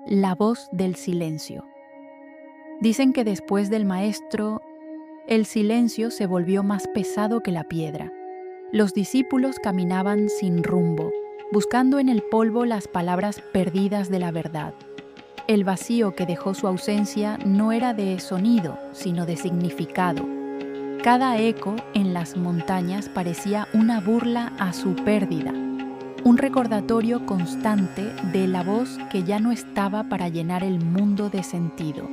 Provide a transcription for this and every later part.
La voz del silencio. Dicen que después del maestro, el silencio se volvió más pesado que la piedra. Los discípulos caminaban sin rumbo, buscando en el polvo las palabras perdidas de la verdad. El vacío que dejó su ausencia no era de sonido, sino de significado. Cada eco en las montañas parecía una burla a su pérdida, un recordatorio constante de la voz que ya no estaba para llenar el mundo de sentido.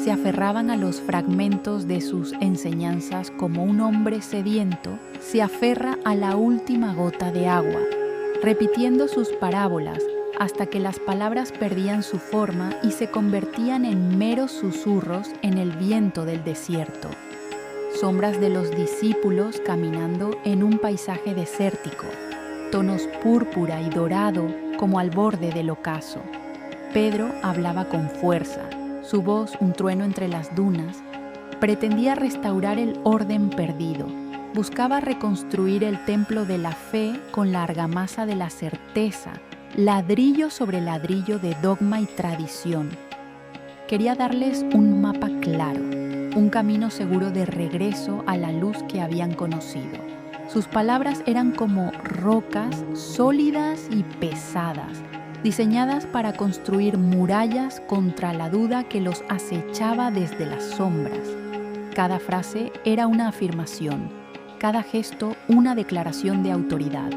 Se aferraban a los fragmentos de sus enseñanzas como un hombre sediento se aferra a la última gota de agua, repitiendo sus parábolas hasta que las palabras perdían su forma y se convertían en meros susurros en el viento del desierto. Sombras de los discípulos caminando en un paisaje desértico, tonos púrpura y dorado como al borde del ocaso. Pedro hablaba con fuerza, su voz un trueno entre las dunas, pretendía restaurar el orden perdido, buscaba reconstruir el templo de la fe con la argamasa de la certeza, ladrillo sobre ladrillo de dogma y tradición. Quería darles un mapa claro, un camino seguro de regreso a la luz que habían conocido. Sus palabras eran como rocas sólidas y pesadas, diseñadas para construir murallas contra la duda que los acechaba desde las sombras. Cada frase era una afirmación, cada gesto una declaración de autoridad.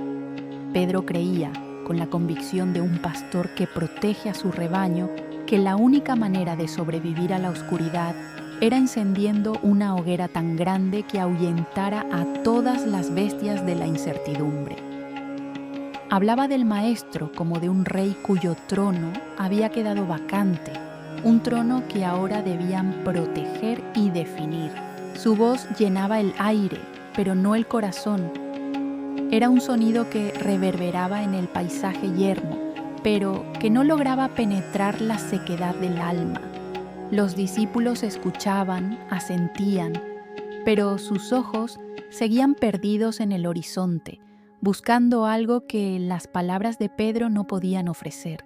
Pedro creía, con la convicción de un pastor que protege a su rebaño, que la única manera de sobrevivir a la oscuridad era encendiendo una hoguera tan grande que ahuyentara a todas las bestias de la incertidumbre. Hablaba del maestro como de un rey cuyo trono había quedado vacante, un trono que ahora debían proteger y definir. Su voz llenaba el aire, pero no el corazón. Era un sonido que reverberaba en el paisaje yermo, pero que no lograba penetrar la sequedad del alma. Los discípulos escuchaban, asentían, pero sus ojos seguían perdidos en el horizonte, buscando algo que las palabras de Pedro no podían ofrecer.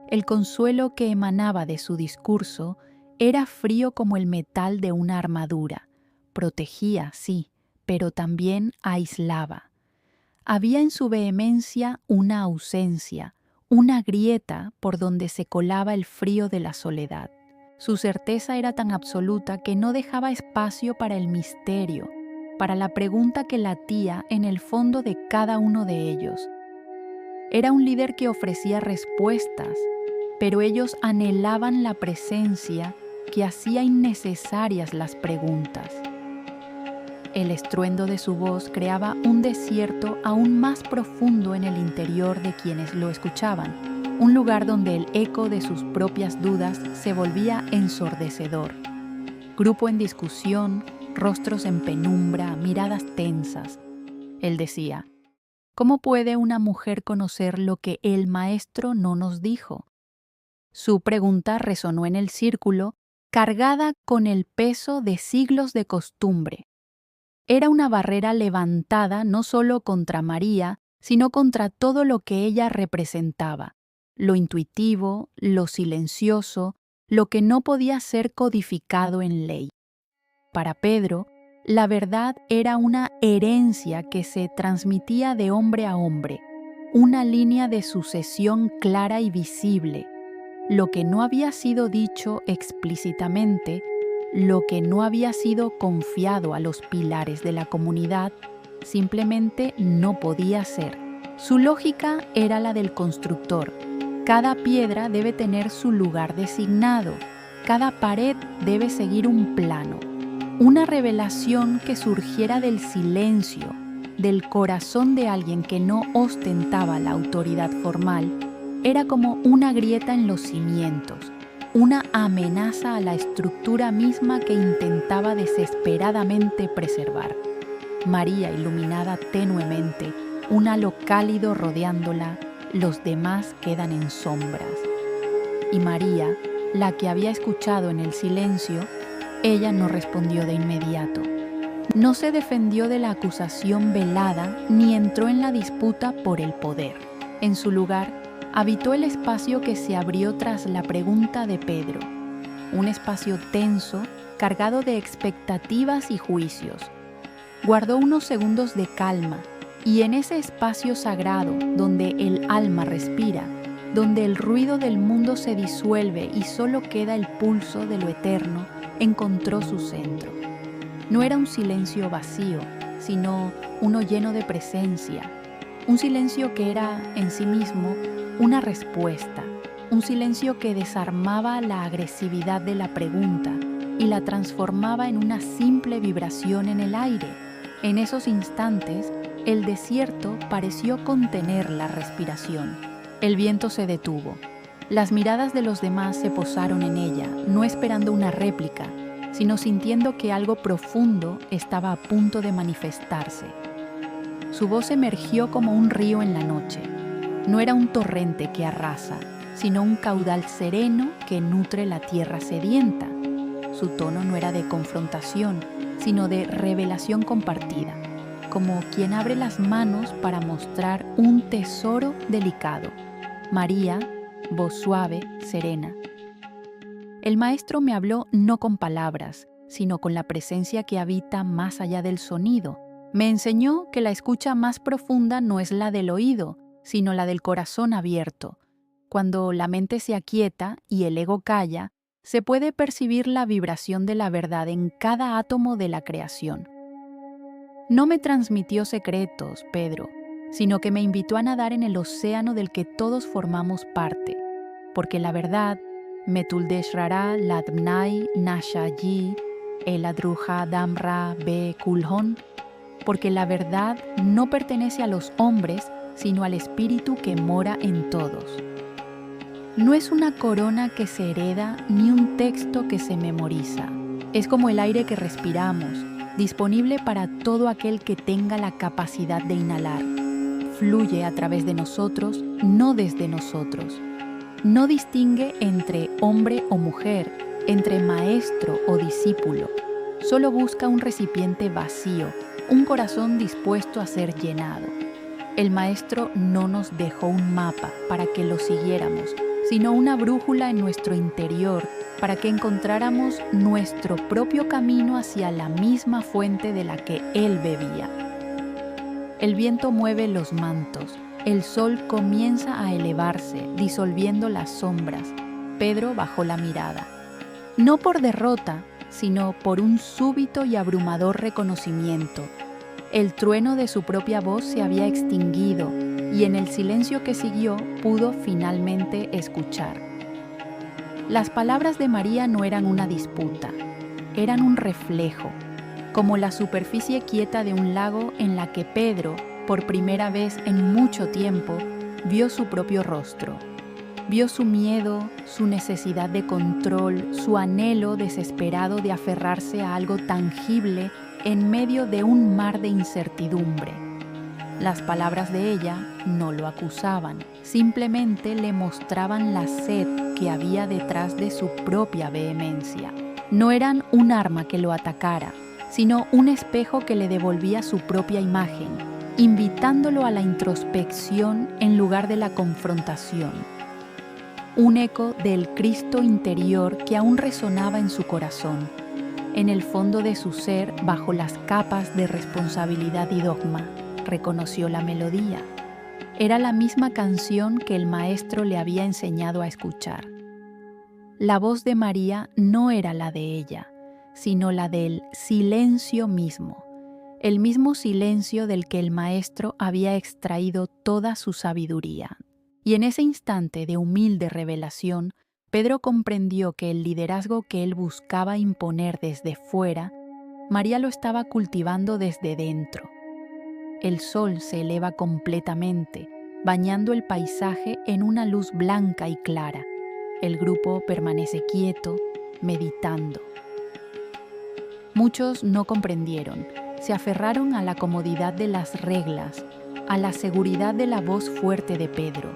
El consuelo que emanaba de su discurso era frío como el metal de una armadura. Protegía, sí, pero también aislaba. Había en su vehemencia una ausencia, una grieta por donde se colaba el frío de la soledad. Su certeza era tan absoluta que no dejaba espacio para el misterio, para la pregunta que latía en el fondo de cada uno de ellos. Era un líder que ofrecía respuestas, pero ellos anhelaban la presencia que hacía innecesarias las preguntas. El estruendo de su voz creaba un desierto aún más profundo en el interior de quienes lo escuchaban, un lugar donde el eco de sus propias dudas se volvía ensordecedor. Grupo en discusión, rostros en penumbra, miradas tensas. Él decía: ¿cómo puede una mujer conocer lo que el maestro no nos dijo? Su pregunta resonó en el círculo, cargada con el peso de siglos de costumbre. Era una barrera levantada no solo contra María, sino contra todo lo que ella representaba, lo intuitivo, lo silencioso, lo que no podía ser codificado en ley. Para Pedro, la verdad era una herencia que se transmitía de hombre a hombre, una línea de sucesión clara y visible. Lo que no había sido dicho explícitamente, lo que no había sido confiado a los pilares de la comunidad, simplemente no podía ser. Su lógica era la del constructor. Cada piedra debe tener su lugar designado, cada pared debe seguir un plano. Una revelación que surgiera del silencio, del corazón de alguien que no ostentaba la autoridad formal, era como una grieta en los cimientos, una amenaza a la estructura misma que intentaba desesperadamente preservar. María iluminada tenuemente, un halo cálido rodeándola, los demás quedan en sombras. Y María, la que había escuchado en el silencio, ella no respondió de inmediato. No se defendió de la acusación velada ni entró en la disputa por el poder. En su lugar, habitó el espacio que se abrió tras la pregunta de Pedro, un espacio tenso, cargado de expectativas y juicios. Guardó unos segundos de calma y en ese espacio sagrado donde el alma respira, donde el ruido del mundo se disuelve y solo queda el pulso de lo eterno, encontró su centro. No era un silencio vacío, sino uno lleno de presencia, un silencio que era en sí mismo una respuesta, un silencio que desarmaba la agresividad de la pregunta y la transformaba en una simple vibración en el aire. En esos instantes, el desierto pareció contener la respiración. El viento se detuvo. Las miradas de los demás se posaron en ella, no esperando una réplica, sino sintiendo que algo profundo estaba a punto de manifestarse. Su voz emergió como un río en la noche. No era un torrente que arrasa, sino un caudal sereno que nutre la tierra sedienta. Su tono no era de confrontación, sino de revelación compartida, como quien abre las manos para mostrar un tesoro delicado. María, voz suave, serena. El maestro me habló no con palabras, sino con la presencia que habita más allá del sonido. Me enseñó que la escucha más profunda no es la del oído, sino la del corazón abierto. Cuando la mente se aquieta y el ego calla, se puede percibir la vibración de la verdad en cada átomo de la creación. No me transmitió secretos, Pedro, sino que me invitó a nadar en el océano del que todos formamos parte, porque la verdad, Metuldeshrara Ladmnai Nashayi Eladruja Damra Be Kulhon, porque la verdad no pertenece a los hombres, sino al espíritu que mora en todos. No es una corona que se hereda ni un texto que se memoriza. Es como el aire que respiramos, disponible para todo aquel que tenga la capacidad de inhalar. Fluye a través de nosotros, no desde nosotros. No distingue entre hombre o mujer, entre maestro o discípulo. Solo busca un recipiente vacío, un corazón dispuesto a ser llenado. El maestro no nos dejó un mapa para que lo siguiéramos, sino una brújula en nuestro interior para que encontráramos nuestro propio camino hacia la misma fuente de la que él bebía. El viento mueve los mantos, el sol comienza a elevarse, disolviendo las sombras. Pedro bajó la mirada, no por derrota, sino por un súbito y abrumador reconocimiento. El trueno de su propia voz se había extinguido y en el silencio que siguió pudo finalmente escuchar. Las palabras de María no eran una disputa, eran un reflejo, como la superficie quieta de un lago en la que Pedro, por primera vez en mucho tiempo, vio su propio rostro. Vio su miedo, su necesidad de control, su anhelo desesperado de aferrarse a algo tangible en medio de un mar de incertidumbre. Las palabras de ella no lo acusaban, simplemente le mostraban la sed que había detrás de su propia vehemencia. No eran un arma que lo atacara, sino un espejo que le devolvía su propia imagen, invitándolo a la introspección en lugar de la confrontación. Un eco del Cristo interior que aún resonaba en su corazón, en el fondo de su ser, bajo las capas de responsabilidad y dogma. Reconoció la melodía. Era la misma canción que el maestro le había enseñado a escuchar. La voz de María no era la de ella, sino la del silencio mismo, el mismo silencio del que el maestro había extraído toda su sabiduría. Y en ese instante de humilde revelación, Pedro comprendió que el liderazgo que él buscaba imponer desde fuera, María lo estaba cultivando desde dentro. El sol se eleva completamente, bañando el paisaje en una luz blanca y clara. El grupo permanece quieto, meditando. Muchos no comprendieron, se aferraron a la comodidad de las reglas, a la seguridad de la voz fuerte de Pedro.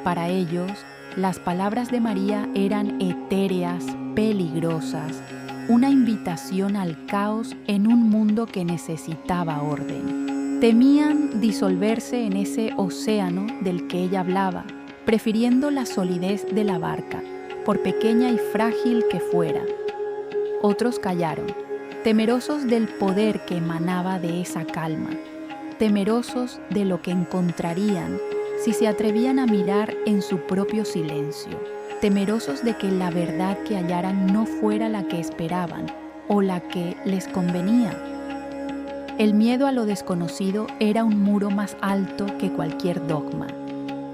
Para ellos, las palabras de María eran etéreas, peligrosas, una invitación al caos en un mundo que necesitaba orden. Temían disolverse en ese océano del que ella hablaba, prefiriendo la solidez de la barca, por pequeña y frágil que fuera. Otros callaron, temerosos del poder que emanaba de esa calma, temerosos de lo que encontrarían si se atrevían a mirar en su propio silencio, temerosos de que la verdad que hallaran no fuera la que esperaban o la que les convenía. El miedo a lo desconocido era un muro más alto que cualquier dogma,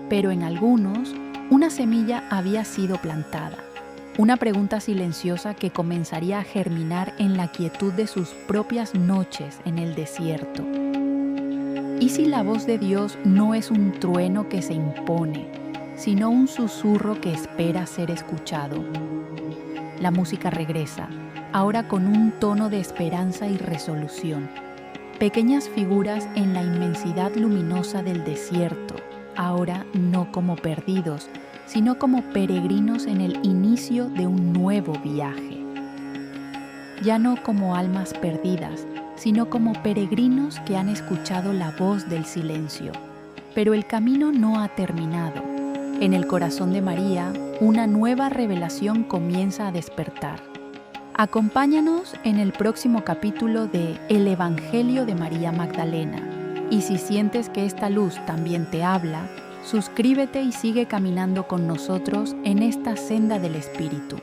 pero en algunos una semilla había sido plantada, una pregunta silenciosa que comenzaría a germinar en la quietud de sus propias noches en el desierto. ¿Y si la voz de Dios no es un trueno que se impone, sino un susurro que espera ser escuchado? La música regresa, ahora con un tono de esperanza y resolución. Pequeñas figuras en la inmensidad luminosa del desierto, ahora no como perdidos, sino como peregrinos en el inicio de un nuevo viaje. Ya no como almas perdidas, sino como peregrinos que han escuchado la voz del silencio. Pero el camino no ha terminado. En el corazón de María, una nueva revelación comienza a despertar. Acompáñanos en el próximo capítulo de El Evangelio de María Magdalena. Y si sientes que esta luz también te habla, suscríbete y sigue caminando con nosotros en esta senda del Espíritu.